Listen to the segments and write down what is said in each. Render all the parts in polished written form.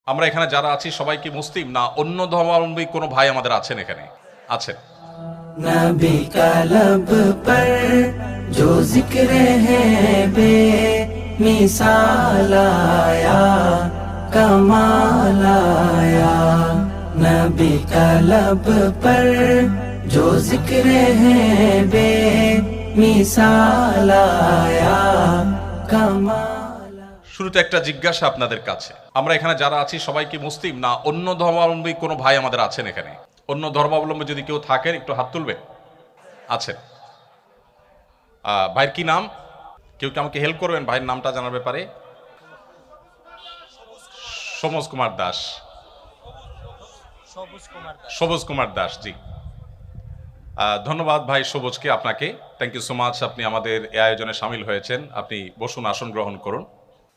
আমরা এখানে যারা আছি সবাই কি মুসলিম না অন্য ধর্মাবলম্বী কোনো ভাই আমাদের আছেন এখানে? আছেন। नबी का लब पर जो जिक्र है बे मिसाल आया कमाल आया। नबी का लब पर जो जिक्र है बे मिसाल आया कमाल। শুরুতে একটা জিজ্ঞাসা আপনাদের কাছে, আমরা এখানে যারা আছি সবাই কি মুসলিম না অন্য ধর্মাবলম্বী কোনো ভাই আমাদের আছেন এখানে? অন্য ধর্মাবলম্বী যদি কেউ থাকেন একটু হাত তুলবেন। আছেন। ভাইয়ের কি নাম? কেউ কি আমাকে হেল্প করবেন ভাইয়ের নামটা জানার ব্যাপারে? সবুজ কুমার দাস। সবুজ কুমার দাস, জি। ধন্যবাদ ভাই সবুজকে, আপনাকে থ্যাংক ইউ সো মাচ। আপনি আমাদের এই আয়োজনে সামিল হয়েছেন। আপনি বসুন, আসন গ্রহণ করুন।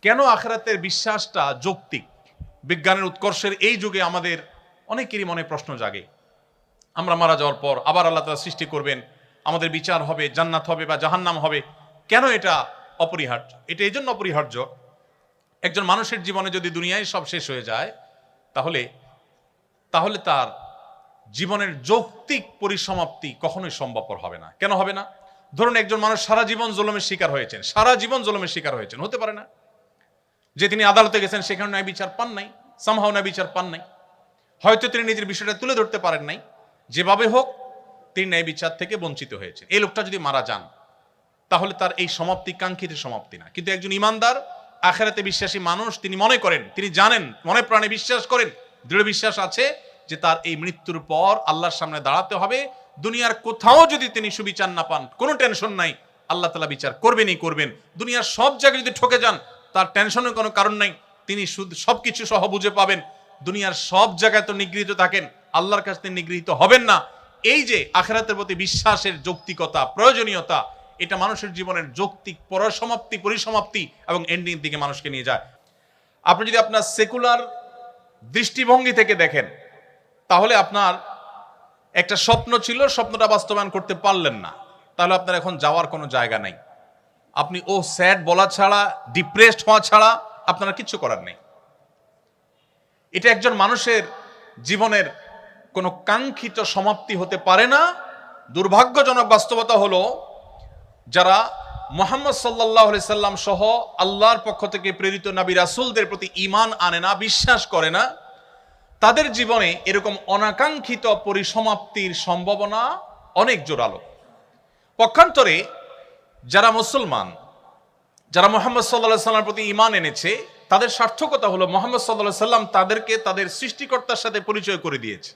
কেন আখিরাতের বিশ্বাসটা যৌক্তিক? বিজ্ঞানের উৎকর্ষের এই যুগে আমাদের অনেকেরই মনে প্রশ্ন জাগে, আমরা মারা যাওয়ার পর আবার আল্লাহ তাআলা সৃষ্টি করবেন, আমাদের বিচার হবে, জান্নাত হবে বা জাহান্নাম হবে। কেন এটা অপরিহার্য? এটা এই জন্য অপরিহার্য, একজন মানুষের জীবনে যদি দুনিয়ায় সব শেষ হয়ে যায় তাহলে তাহলে তার জীবনের যৌক্তিক পরিসমাপ্তি কখনোই সম্ভবপর হবে না। কেন হবে না? ধরুন একজন মানুষ সারা জীবন জুলুমের শিকার হয়েছেন, সারা জীবন জুলুমের শিকার হয়েছেন, হতে পারে না যে তিনি আদালতে গেছেন সেখানে ন্যায় বিচার পান নাই, সামহাও ন্যায় বিচার পান নাই, হয়তো তিনি নিজের বিষয়টা তুলে ধরতে পারেন নাই, যেভাবে হোক তিনি ন্যায় বিচার থেকে বঞ্চিত হয়েছেন। এই লোকটা যদি মারা যান তাহলে তার এই সমাপ্তি কাঙ্ক্ষিত সমাপ্তি না। কিন্তু একজন ইমানদার আখিরাতে বিশ্বাসী মানুষ, তিনি মনে করেন, তিনি জানেন, মনে প্রাণে বিশ্বাস করেন, দৃঢ় বিশ্বাস আছে যে তার এই মৃত্যুর পর আল্লাহর সামনে দাঁড়াতে হবে। দুনিয়ার কোথাও যদি তিনি সুবিচার না পান, কোনো টেনশন নাই, আল্লাহ তাআলা বিচার করবেনই করবেন। দুনিয়ার সব জায়গায় যদি ঠকে যান, তার টেনশনের কোনো কারণ নাই, তিনি শুধু সবকিছু সহ বুঝে পাবেন। দুনিয়ার সব জায়গায় তো নিগৃহীত থাকেন, আল্লাহর কাছে তিনি নিগৃহীত হবেন না। এই যে আখিরাতের প্রতি বিশ্বাসের যৌক্তিকতা, প্রয়োজনীয়তা, এটা মানুষের জীবনের যৌক্তিক পরিসমাপ্তি এবং এন্ডিং দিকে মানুষকে নিয়ে যায়। আপনি যদি আপনার সেকুলার দৃষ্টিভঙ্গি থেকে দেখেন তাহলে আপনার একটা স্বপ্ন ছিল, স্বপ্নটা বাস্তবায়ন করতে পারলেন না, তাহলে আপনার এখন যাওয়ার কোনো জায়গা নাই। আপনি ও স্যাড বলা ছাড়া, ডিপ্রেসড হওয়া ছাড়া আপনার কিছু করার নেই। এটা একজন মানুষের জীবনের কোনো কাঙ্ক্ষিত সমাপ্তি হতে পারে না। দুর্ভাগ্যজনক বাস্তবতা হলো যারা মুহাম্মদ সাল্লাল্লাহু আলাইহি সাল্লাম সহ আল্লাহর পক্ষ থেকে প্রেরিত নবী রাসূলদের প্রতি ঈমান আনে না, বিশ্বাস করে না, তাদের জীবনে এরকম অনাকাঙ্ক্ষিত পরিসমাপ্তির সম্ভাবনা অনেক জোরালো। পক্ষান্তরে যারা মুসলমান, যারা মুহাম্মদ সাল্লাল্লাহু আলাইহি সাল্লামের প্রতি ঈমান এনেছে, তাদের সার্থকতা হলো মুহাম্মদ সাল্লাল্লাহু আলাইহি সাল্লাম তাদেরকে তাদের সৃষ্টিকর্তার সাথে পরিচয় করে দিয়েছে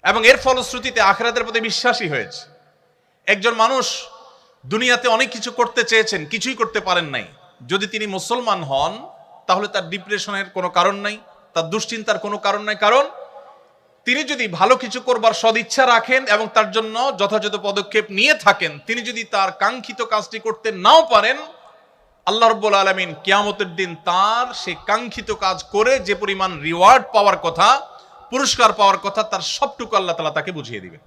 এবং এর ফলশ্রুতিতে আখিরাতের প্রতি বিশ্বাসী হয়েছে। একজন মানুষ দুনিয়াতে অনেক কিছু করতে চেয়েছেন, কিছুই করতে পারেন নাই, যদি তিনি মুসলমান হন তাহলে তার ডিপ্রেশনের কোনো কারণ নাই, তার দুশ্চিন্তার কোনো কারণ নাই। কারণ তিনি যদি ভালো কিছু করবার সদিচ্ছা রাখেন এবং তার জন্য যথাযথ পদক্ষেপ নিয়ে থাকেন, তিনি যদি তার কাঙ্ক্ষিত কাজটি করতে নাও পারেন, আল্লাহ রাব্বুল আলামিন কিয়ামতের দিন তার সেই কাঙ্ক্ষিত কাজ করে যে পরিমাণ রিওয়ার্ড পাওয়ার কথা, পুরস্কার পাওয়ার কথা, তার সবটুকু আল্লাহ তাআলা তাকে বুঝিয়ে দিবেন।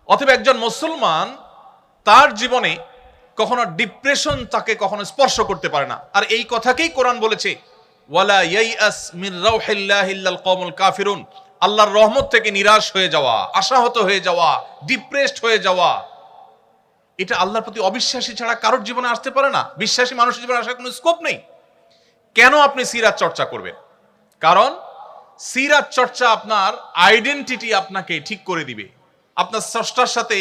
অতএব একজন মুসলমান তার জীবনে কখনো ডিপ্রেশন তাকে কখনো স্পর্শ করতে পারে না। আর এই কথাকেই কোরআন বলেছে, ওয়ালা ইয়াইআস মির রাউহিল্লাহি ইল্লাল কওমুল কাফিরুন, আল্লাহর রহমত থেকে নিরাশ হয়ে যাওয়া, আশাহত হয়ে যাওয়া, ডিপ্রেসড হয়ে যাওয়া, এটা আল্লাহর প্রতি অবিশ্বাসী ছাড়া কারোর জীবনে আসতে পারে না। বিশ্বাসী মানুষের জীবনে আসার কোনো স্কোপ নেই। কেন আপনি সিরাত চর্চা করবেন? কারণ সিরাত চর্চা আপনার আইডেন্টিটি আপনাকে ঠিক করে দিবে, আপনার স্রষ্টার সাথে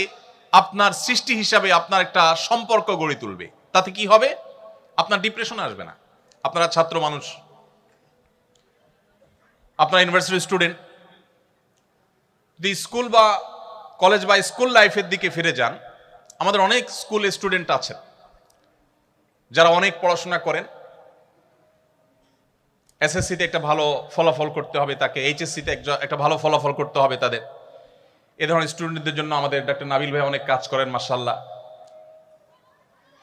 আপনার সৃষ্টি হিসাবে আপনার একটা সম্পর্ক গড়ে তুলবে। তাতে কি হবে? আপনার ডিপ্রেশন আসবে না। আপনারা ছাত্র মানুষ, আপনারা ইউনিভার্সিটি স্টুডেন্ট, যদি স্কুল বা কলেজ বা স্কুল লাইফের দিকে ফিরে যান, আমাদের অনেক স্কুল স্টুডেন্ট আছেন যারা অনেক পড়াশোনা করেন। এসএসসিতে একটা ভালো ফলাফল করতে হবে তাকে, এইচএসসিতে একটা ভালো ফলাফল করতে হবে তাদের। এ ধরনের স্টুডেন্টদের জন্য আমাদের ডক্টর নাবিল ভাই অনেক কাজ করেন, মাশাআল্লাহ,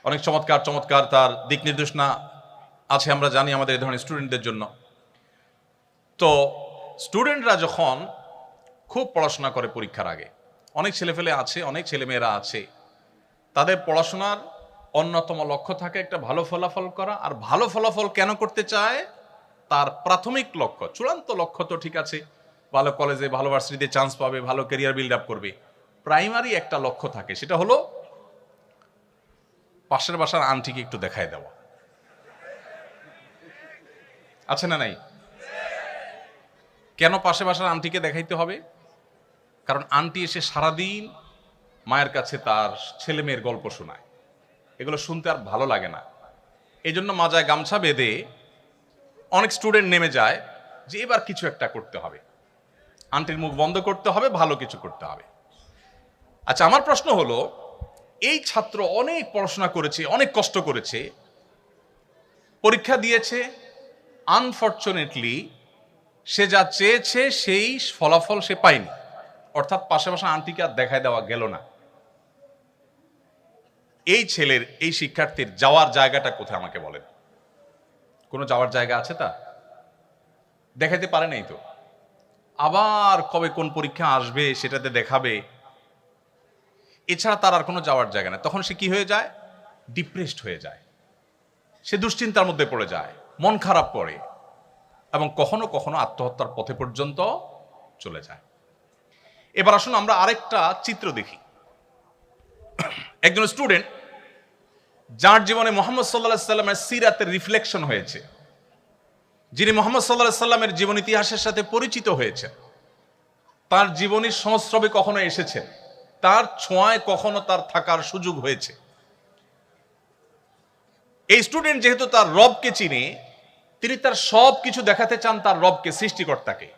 অনেক চমৎকার চমৎকার তার দিক নির্দেশনা আছে, আমরা জানি আমাদের এই ধরনের স্টুডেন্টদের জন্য। তো স্টুডেন্টরা যখন খুব পড়াশোনা করে পরীক্ষার আগে, অনেক ছেলেপেলে আছে, অনেক ছেলেমেয়েরা আছে, তাদের পড়াশোনার অন্যতম লক্ষ্য থাকে একটা ভালো ফলাফল করা। আর ভালো ফলাফল কেন করতে চায়? তার প্রাথমিক লক্ষ্য, চূড়ান্ত লক্ষ্য তো ঠিক আছে, ভালো কলেজে ভালো ভার্সিটিতে চান্স পাবে, ভালো ক্যারিয়ার বিল্ড আপ করবে। প্রাইমারি একটা লক্ষ্য থাকে, সেটা হলো পাশের বাসার আন্টিকে একটু দেখায় দেওয়া। আছে না নাই? কেন পাশে বাসার আন্টিকে দেখাইতে হবে? কারণ আন্টি এসে সারাদিন মায়ের কাছে তার ছেলে মেয়ের গল্প শোনায়, এগুলো শুনতে আর ভালো লাগে না। এই জন্য মাজায় গামছা বেঁধে অনেক স্টুডেন্ট নেমে যায় যে এবার কিছু একটা করতে হবে, আন্টির মুখ বন্ধ করতে হবে, ভালো কিছু করতে হবে। আচ্ছা, আমার প্রশ্ন হলো, এই ছাত্র অনেক পড়াশোনা করেছে, অনেক কষ্ট করেছে, পরীক্ষা দিয়েছে, আনফরচুনেটলি সে যা চেয়েছে সেই ফলাফল সে পায়নি, অর্থাৎ পাশাপাশি আন্টিকে আর দেখায় দেওয়া গেল না। এই ছেলের, এই শিক্ষার্থীর যাওয়ার জায়গাটা কোথায় আমাকে বলেন? কোনো যাওয়ার জায়গা আছে? তা দেখাইতে পারে নাই তো, আবার কবে কোন পরীক্ষা আসবে সেটাতে দেখাবে, এছাড়া তার আর কোনো যাওয়ার জায়গা নেই। তখন সে কি হয়ে যায়? ডিপ্রেসড হয়ে যায়, সে দুশ্চিন্তার মধ্যে পড়ে যায়, মন খারাপ করে, এবং কখনো কখনো আত্মহত্যার পথে পর্যন্ত চলে যায়। এবার আসুন আমরা আরেকটা চিত্র দেখি। একজন স্টুডেন্ট যার জীবনে মোহাম্মদ সাল্লাল্লাহু আলাইহি সাল্লামের সিরাতের রিফ্লেকশন হয়েছে, যিনি মোহাম্মদ সাল্লাল্লাহু আলাইহি সাল্লামের জীবন ইতিহাসের সাথে পরিচিত হয়েছেন, তার জীবনীর সংস্রবে কখনো এসেছেন, তার ছোঁয়ায় কখনো তার থাকার সুযোগ হয়েছে। এই স্টুডেন্ট যেহেতু তার রবকে চিনে, তিনি তার সব কিছু দেখাতে চান তার রবকে, সৃষ্টিকর্তাকে।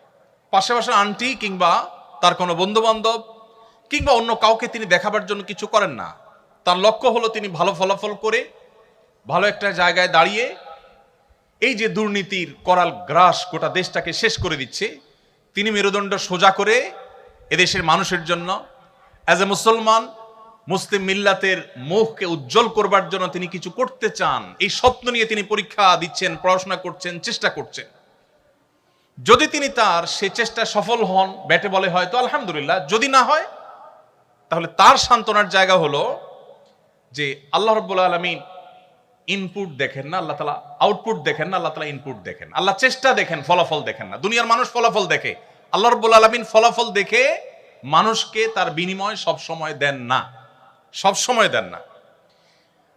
পাশাপাশি আন্টি কিংবা তার কোনো বন্ধু বান্ধব কিংবা অন্য কাউকে তিনি দেখাবার জন্য কিছু করেন না। তার লক্ষ্য হলো তিনি ভালো ফলাফল করে ভালো একটা জায়গায় দাঁড়িয়ে এই যে দুর্নীতির করাল গ্রাস গোটা দেশটাকে শেষ করে দিচ্ছে, তিনি মেরুদণ্ড সোজা করে এদেশের মানুষের জন্য অ্যাজ এ মুসলমান, মুসলিম মিল্লাতের মুখকে উজ্জ্বল করবার জন্য তিনি কিছু করতে চান, এই স্বপ্ন নিয়ে তিনি পরীক্ষা দিচ্ছেন, পড়াশোনা করছেন, চেষ্টা করছেন। যদি তিনি তার সে চেষ্টা সফল হন, ব্যাটে বলে হয় তো আলহামদুলিল্লাহ, যদি না হয় তাহলে তার সান্ত্বনার জায়গা হলো যে আল্লাহ রাব্বুল আলামিন ইনপুট দেখেন না, আল্লাহ তাআলা আউটপুট দেখেন না, আল্লাহ তাআলা ইনপুট দেখেন। আল্লাহ চেষ্টা দেখেন, ফলাফল দেখেন না। দুনিয়ার মানুষ ফলাফল দেখে, আল্লাহ রাব্বুল আলামিন ফলাফল দেখে মানুষকে তার বিনিময় সব সময় দেন না, সব সময় দেন না।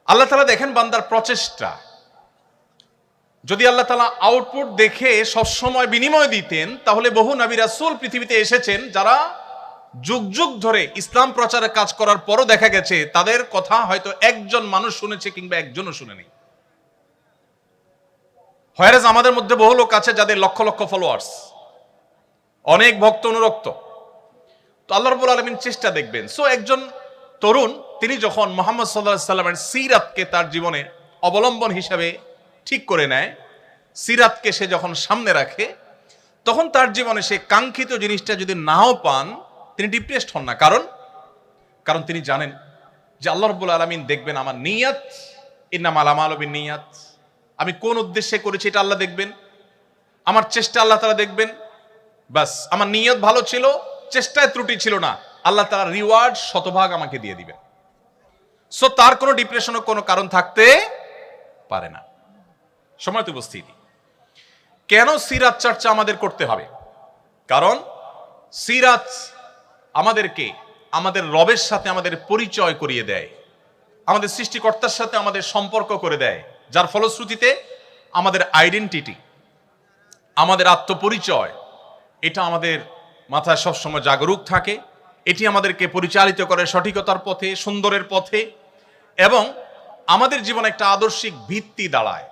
আল্লাহ তাআলা দেখেন বান্দার প্রচেষ্টা। যদি আল্লাহ তাআলা আউটপুট দেখে সব সময় বিনিময় দিতেন, তাহলে বহু নবী রাসূল পৃথিবীতে এসেছেন যারা যুগ যুগ ধরে ইসলাম প্রচারে কাজ করার পরও দেখা গেছে তাদের কথা হয়তো একজন মানুষ শুনেছে কিংবা একজনও শুনেনি। হয়রাজ আমাদের মধ্যে বহু লোক আছে যাদের লক্ষ লক্ষ ফলোয়ার্স, অনেক ভক্ত অনুরক্ত। তো আল্লাহ রাব্বুল আলামিন চেষ্টা দেখবেন। সো একজন তরুণ তিনি যখন মুহাম্মদ সাল্লাল্লাহু আলাইহি সাল্লামের সিরাতকে তার জীবনে অবলম্বন হিসাবে ঠিক করে নেয়, সিরাতকে সে যখন সামনে রাখে, তখন তার জীবনে সে কাঙ্ক্ষিত জিনিসটা যদি নাও পান, তিনি ডিপ্রেসড হন না। কারণ তিনি জানেন যে আল্লাহ রাব্বুল আলামিন দেখবেন আমার নিয়ত, ইন্নামাল আমালু বিন্নিয়াত, আমি কোন উদ্দেশ্যে করেছি এটা আল্লাহ দেখবেন, আমার চেষ্টা আল্লাহ তাআলা দেখবেন। বাস, আমার নিয়ত ভালো ছিল, চেষ্টায় ত্রুটি ছিল না, আল্লাহ তাআলা রিওয়ার্ড শতভাগ আমাকে দিয়ে দিবেন। সো তার কোনো ডিপ্রেশনের কোনো কারণ থাকতে পারে না। সময়ত উপস্থিতি, কেন সিরাত চর্চা আমাদের করতে হবে? কারণ সিরাত আমাদেরকে আমাদের রবের সাথে আমাদের পরিচয় করিয়ে দেয়, আমাদের সৃষ্টিকর্তার সাথে আমাদের সম্পর্ক করে দেয়, যার ফলশ্রুতিতে আমাদের আইডেন্টিটি, আমাদের আত্মপরিচয়, এটা আমাদের মাথায় সবসময় জাগরুক থাকে। এটি আমাদেরকে পরিচালিত করে সঠিকতার পথে, সুন্দরের পথে, এবং আমাদের জীবনে একটা আদর্শিক ভিত্তি দাঁড়ায়।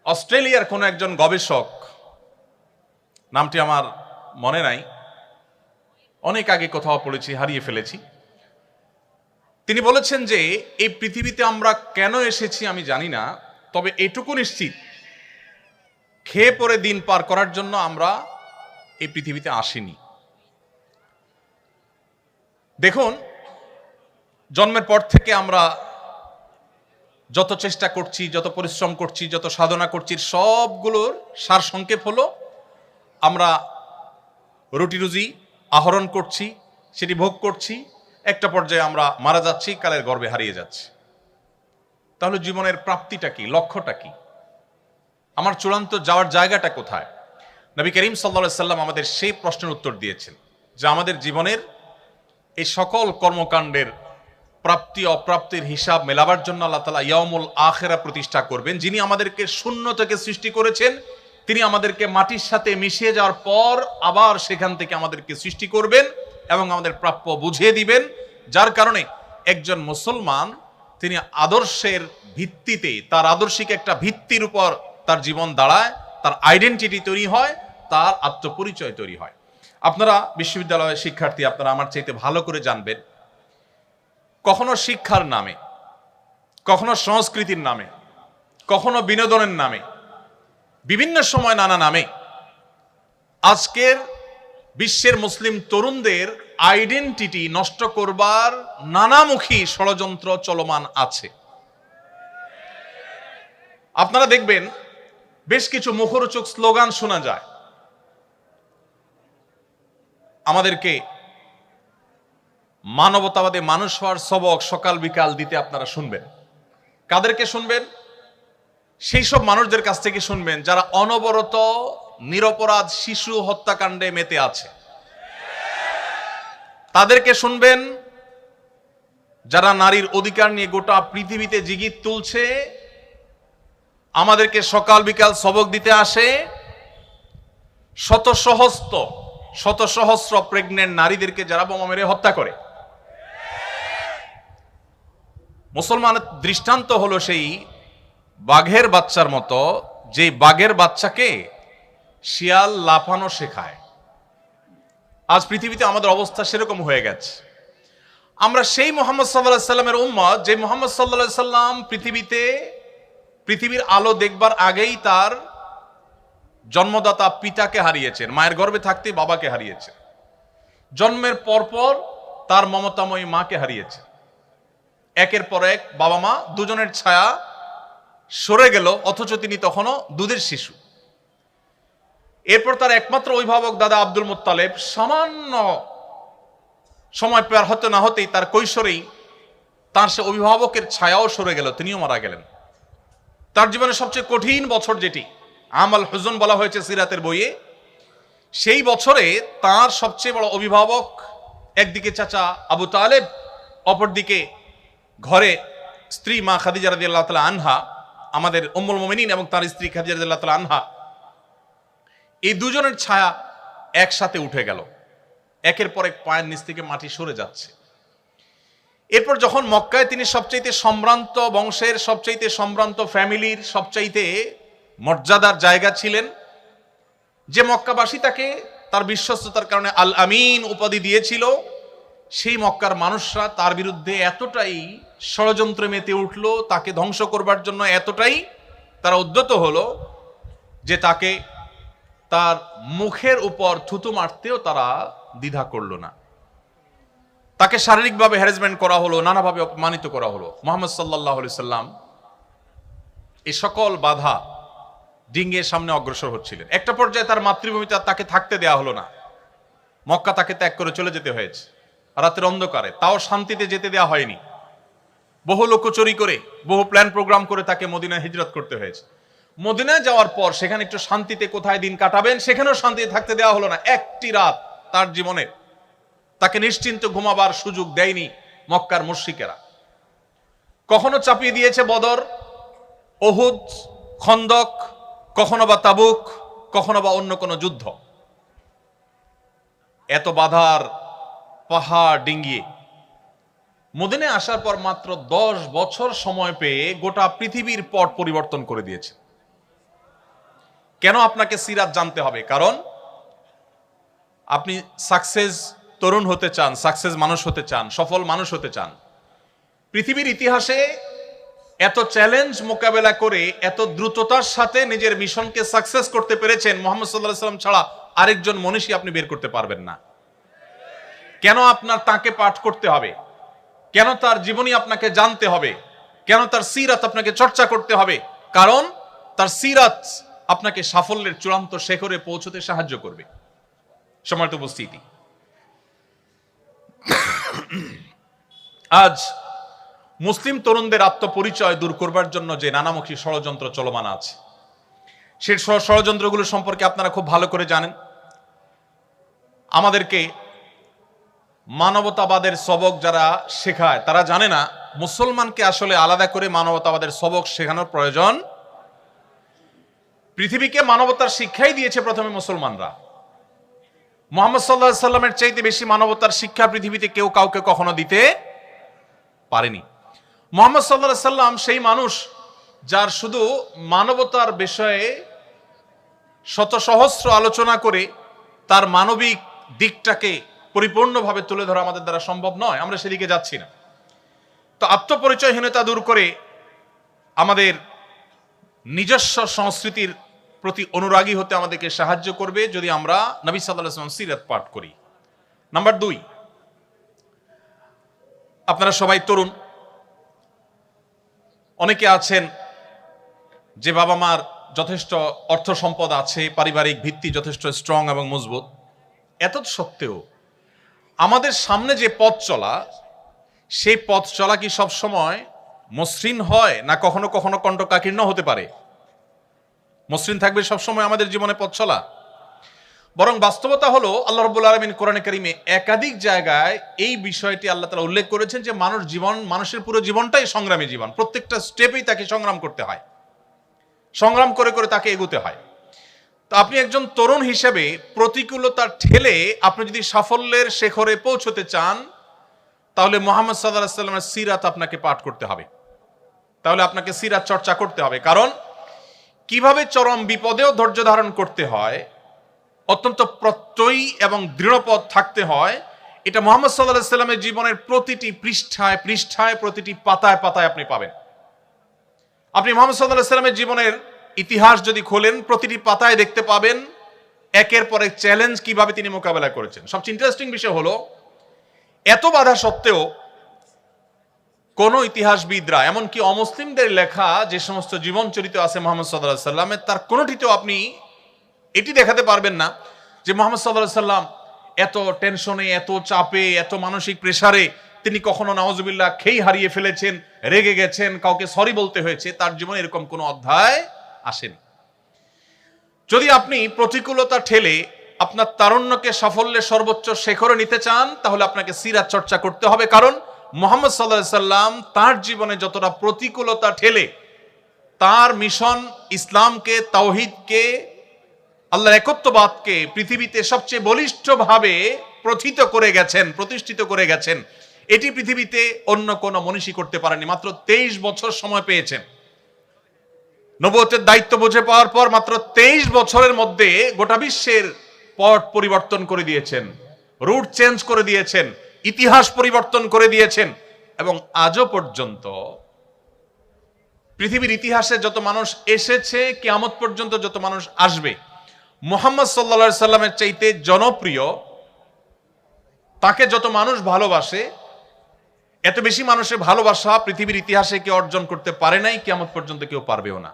অস্ট্রেলিয়ার কোন একজন গবেষক, নামটি আমার মনে নাই, অনেক আগে কোথাও পড়েছি, হারিয়ে ফেলেছি, তিনি বলেছেন যে এই পৃথিবীতে আমরা কেন এসেছি আমি জানি না, তবে এটুকু নিশ্চিত, খেয়ে পরে দিন পার করার জন্য আমরা এই পৃথিবীতে আসিনি। দেখুন, জন্মের পর থেকে আমরা যত চেষ্টা করছি, যত পরিশ্রম করছি, যত সাধনা করছি, সবগুলোর সারসংক্ষেপ হলো আমরা রুটি রুজি আহরণ করছি, সেটি ভোগ করছি, একটা পর্যায়ে আমরা মারা যাচ্ছি, কালের গর্ভে হারিয়ে যাচ্ছি। তাহলে জীবনের প্রাপ্তিটা কি, লক্ষ্যটা কি? আমার চূড়ান্ত যাওয়ার জায়গাটা কোথায়? নবী করিম সাল্লাল্লাহু আলাইহি সাল্লাম আমাদের সেই প্রশ্নের উত্তর দিয়েছেন যে আমাদের জীবনের এই সকল কর্মকাণ্ডের প্রাপ্তি অপ্রাপ্তির হিসাব মেলাবার জন্য আল্লাহ তাআলা ইয়াউমুল আখিরা প্রতিষ্ঠা করবেন। যিনি আমাদেরকে শূন্য থেকে সৃষ্টি করেছেন, তিনি আমাদেরকে মাটির সাথে মিশিয়ে যাওয়ার পর আবার সেখান থেকে আমাদেরকে সৃষ্টি করবেন এবং আমাদের প্রাপ্য বুঝিয়ে দিবেন। যার কারণে একজন মুসলমান তিনি আদর্শের ভিত্তিতে, তার আদর্শিক একটা ভিত্তির উপর তার জীবন দাঁড়ায়, তার আইডেন্টিটি তৈরি হয়, তার আত্মপরিচয় তৈরি হয়। আপনারা বিশ্ববিদ্যালয়ের শিক্ষার্থী, আপনারা আমার চাইতে ভালো করে জানবেন, কখনো শিক্ষার নামে, কখনো সংস্কৃতির নামে, কখনো বিনোদনের নামে, বিভিন্ন সময় নানা নামে আজকের বিশ্বের মুসলিম তরুণদের আইডেন্টিটি নষ্ট করবার নানামুখী ষড়যন্ত্র চলমান আছে। আপনারা দেখবেন বেশ কিছু মুখরোচক স্লোগান শোনা যায়। আমাদেরকে মানবতাবাদী মানুষ হওয়ার সবক সকাল বিকাল দিতে আপনারা শুনবেন। কাদেরকে শুনবেন? সেই সব মানুষদের কাছ থেকে শুনবেন যারা অনবরত নিরপরাধ শিশু হত্যাকাণ্ডে মেতে আছে। তাদেরকে শুনবেন যারা নারীর অধিকার নিয়ে গোটা পৃথিবীতে জিগির তুলছে, আমাদেরকে সকাল বিকাল সবক দিতে আসে। শত সহস্র প্রেগনেন্ট নারীদেরকে যারা বোমা মেরে হত্যা করে। মুসলমানের দৃষ্টান্ত হলো সেই বাঘের বাচ্চার মতো, যে বাঘের বাচ্চাকে শিয়াল লাফানো শেখায়। আজ পৃথিবীতে আমাদের অবস্থা সেরকম হয়ে গেছে। আমরা সেই মুহাম্মদ সাল্লাল্লাহু আলাইহি সাল্লামের উম্মত, যে মুহাম্মদ সাল্লাল্লাহু আলাইহি সাল্লাম পৃথিবীর আলো দেখবার আগেই তার জন্মদাতা পিতাকে হারিয়েছেন, মায়ের গর্ভে থাকতেই বাবাকে হারিয়েছেন, জন্মের পরপর তার মমতাময়ী মাকে হারিয়েছেন। একের পর এক বাবা মা দুজনের ছায়া সরে গেল, অথচ তিনি তখনও দুধের শিশু। এরপর তার একমাত্র অভিভাবক দাদা আব্দুল মুত্তালেব সামান্য সময় পার হতে না হতেই তার কৈশোরেই তার সে অভিভাবকের ছায়াও সরে গেল, তিনিও মারা গেলেন। তার জীবনের সবচেয়ে কঠিন বছর, যেটি আমাল হুজুন বলা হয়েছে সিরাতের বইয়ে, সেই বছরে তার সবচেয়ে বড় অভিভাবক একদিকে চাচা আবু তালেব, অপরদিকে ঘরে স্ত্রী মা খাদিজা রাদিয়াল্লাহু তাআলা আনহা, আমাদের উম্মুল মুমিনিন এবং তার স্ত্রী খাদিজা রাদিয়াল্লাহু তাআলা আনহা, এই দুজনের ছায়া একসাথে উঠে গেল। একের পর এক পায়ের নিচ থেকে মাটি সরে যাচ্ছে। এরপর যখন মক্কায় তিনি সবচাইতে সম্ভ্রান্ত বংশের, সবচাইতে সম্ভ্রান্ত ফ্যামিলির, সবচাইতে মর্যাদার জায়গা ছিলেন, যে মক্কাবাসী তাকে তার বিশ্বস্ততার কারণে আল আমিন উপাধি দিয়েছিল, সেই মক্কার মানুষরা তার বিরুদ্ধে এতটাই ষড়যন্ত্রে মেতে উঠল, তাকে ধ্বংস করবার জন্য এতটাই তারা উদ্যত হলো যে তাকে তার মুখের উপর থুতু মারতেও তারা দ্বিধা করল না। তাকে শারীরিকভাবে হ্যারাসমেন্ট করা হলো, নানাভাবে অপমানিত করা হলো। মুহাম্মদ সাল্লাল্লাহু আলাইহি সাল্লাম এই সকল বাধা ডিঙ্গিয়ে সামনে অগ্রসর হচ্ছিলেন। একটা পর্যায়ে তার মাতৃভূমিতে তাকে থাকতে দেয়া হলো না, মক্কা তাকে ত্যাগ করে চলে যেতে হয়েছে রাতের অন্ধকারে, তাও শান্তিতে যেতে দেওয়া হয়নি। বহু লোকচুরি করে, বহু প্ল্যান প্রোগ্রাম করে তাকে মদিনায় হিজরত করতে হয়েছে। মদিনায় যাওয়ার পর সেখানে একটু শান্তিতে কোথায় দিন কাটাবেন, সেখানেও শান্তিতে থাকতে দেওয়া হলো না। একটি রাত তার জীবনে তাকে নিশ্চিন্ত ঘুমাবার সুযোগ দেয়নি মক্কার মুশরিকেরা। কখনো চাপিয়ে দিয়েছে বদর, উহুদ, খন্দক, কখনো বা তাবুক, কখনো বা অন্য কোনো যুদ্ধ। এত বাধার পাহাড় ডিঙ্গিয়ে মদিনায় আসার পর মাত্র 10 বছর সময় পেয়ে গোটা পৃথিবীর পট পরিবর্তন করে দিয়েছে। কেন আপনাকে সিরাত জানতে হবে? কারণ আপনি সাকসেস তরুণ হতে চান, সাকসেস মানুষ হতে চান, সফল মানুষ হতে চান। পৃথিবীর ইতিহাসে এত চ্যালেঞ্জ মোকাবেলা করে এত দ্রুততার সাথে নিজের মিশনকে সাকসেস করতে পেরেছেন মুহাম্মদ সাল্লাল্লাহু আলাইহি সাল্লাম ছাড়া আরেকজন মনীষী আপনি বের করতে পারবেন না। কেন আপনার তাকে পাঠ করতে হবে? কেন তার জীবনী আপনাকে জানতে হবে? কেন তার সিরাত আপনাকে চর্চা করতে হবে? কারণ তার সিরাত আপনাকে সাফল্যের চূড়ান্ত শিখরে পৌঁছতে সাহায্য করবে। সম্মানিত উপস্থিতি, আজ মুসলিম তরুণদের আত্মপরিচয় দূর করবার জন্য যে নানামুখী ষড়যন্ত্র চলমান আছে, সেই ষড়যন্ত্রগুলো সম্পর্কে আপনারা খুব ভালো করে জানেন। আমাদেরকে মানবতাবাদের সবক যারা শেখায় তারা জানে না মুসলমানকে আসলে আলাদা করে মানবতাবাদের সবক শেখানোর প্রয়োজন। পৃথিবীকে মানবতার শিক্ষাই দিয়েছে প্রথমে মুসলমানরা। মুহাম্মদ সাল্লাল্লাহু আলাইহি সাল্লামের চাইতে বেশি মানবতার শিক্ষা পৃথিবীতে কেউ কাউকে কখনো দিতে পারেনি। মুহাম্মদ সাল্লাল্লাহু আলাইহি সাল্লাম সেই মানুষ যার শুধু মানবতার বিষয়ে শত সহস্র আলোচনা করে তার মানবিক দিকটাকে পরিপূর্ণভাবে তুলে ধরা আমাদের দ্বারা সম্ভব নয়, আমরা সেদিকে যাচ্ছি না। তো আত্মপরিচয়হীনতা দূর করে আমাদের নিজস্ব সংস্কৃতির প্রতি অনুরাগী হতে আমাদেরকে সাহায্য করবে যদি আমরা নবী সাল্লাল্লাহু আলাইহি ওয়াসাল্লাম সিরাত পাঠ করি। নাম্বার 2, আপনারা সবাই তরুণ, অনেকে আছেন যে বাবা মার যথেষ্ট অর্থ সম্পদ আছে, পারিবারিক ভিত্তি যথেষ্ট স্ট্রং এবং মজবুত। এত সত্ত্বেও আমাদের সামনে যে পথ চলা, সেই পথ চলা কি সব সময় মসৃণ হয় না কখনো কখনো কণ্টকাকীর্ণ হতে পারে? মসৃণ থাকবে সব সময় আমাদের জীবনে পথ চলা? বরং বাস্তবতা হলো আল্লাহ রাব্বুল আলামিন কোরআনে কারীমে একাধিক জায়গায় এই বিষয়টি আল্লাহ তাআলা উল্লেখ করেছেন যে মানুষের পুরো জীবনটাই সংগ্রামী জীবন। প্রত্যেকটা স্টেপেই তাকে সংগ্রাম করতে হয়, সংগ্রাম করে করে তাকে এগোতে হয়। তো আপনি একজন তরুণ হিসেবে প্রতিকূলতা ঠেলে আপনি যদি সাফল্যের শেখরে পৌঁছতে চান, তাহলে মুহাম্মদ সাল্লাল্লাহু আলাইহি ওয়াসাল্লামের সিরাত আপনাকে পাঠ করতে হবে, তাহলে আপনাকে সিরাত চর্চা করতে হবে। কারণ কিভাবে চরম বিপদেও ধৈর্য ধারণ করতে হয়, অত্যন্ত প্রত্যয়ী এবং দৃঢ়পদ থাকতে হয়, এটা মুহাম্মদ সাল্লাল্লাহু আলাইহি ওয়াসাল্লামের জীবনের প্রতিটি পৃষ্ঠায় পৃষ্ঠায়, প্রতিটি পাতায় পাতায় আপনি পাবেন। আপনি মুহাম্মদ সাল্লাল্লাহু আলাইহি ওয়াসাল্লামের জীবনের ইতিহাস যদি খোলেন, প্রতিটি পাতায় দেখতে পাবেন একের পর এক চ্যালেঞ্জ কিভাবে তিনি মোকাবেলা করেছেন। সবচেয়ে ইন্টারেস্টিং বিষয় হলো এত বাধা সত্ত্বেও কোন ইতিহাসবিদরা, এমনকি অমুসলিমদের লেখা যে সমস্ত জীবন চরিত্র আছে মুহাম্মদ সাল্লাল্লাহু আলাইহি ওয়াসাল্লামের, তার কোনটিতেও আপনি এটি দেখাতে পারবেন না যে মুহাম্মদ সাল্লাল্লাহু আলাইহি ওয়াসাল্লাম এত টেনশনে, এত চাপে, এত মানসিক প্রেসারে তিনি কখনো নাউজুবিল্লাহ খেই হারিয়ে ফেলেছেন, রেগে গেছেন, কাউকে সরি বলতে হয়েছে। তার জীবনে এরকম কোনো অধ্যায় আসেনি। যদি আপনি প্রতিকূলতা ঠেলে আপনার তারুণ্যকে সাফল্যের সর্বোচ্চ শেখরে নিতে চান, তাহলে আপনাকে সিরাত চর্চা করতে হবে। কারণ মুহাম্মদ সাল্লাল্লাহু আলাইহি সাল্লাম তার জীবনে যতটা প্রতিকূলতা ঠেলে তার মিশন ইসলামকে, তাওহীদকে, আল্লাহর একত্ববাদকে পৃথিবীতে সবচেয়ে বলিষ্ঠভাবে প্রতিষ্ঠিত করে গেছেন, এটি পৃথিবীতে অন্য কোন মনীষী করতে পারেনি। মাত্র 23 বছর সময় পেয়েছেন। নবুয়তের দায়িত্ব বুঝে পাওয়ার পর মাত্র 23 বছরের মধ্যে গোটা বিশ্বের পট পরিবর্তন করে দিয়েছেন, রুট চেঞ্জ করে দিয়েছেন, ইতিহাস পরিবর্তন করে দিয়েছেন। এবং আজও পর্যন্ত পৃথিবীর ইতিহাসে যত মানুষ এসেছে, কিয়ামত পর্যন্ত যত মানুষ আসবে, মুহাম্মদ সাল্লাল্লাহু আলাইহি সাল্লামের চাইতে জনপ্রিয়, তাকে যত মানুষ ভালোবাসে, এত বেশি মানুষের ভালোবাসা পৃথিবীর ইতিহাসে কেউ অর্জন করতে পারে নাই, কিয়ামত পর্যন্ত কেউ পারবেও না।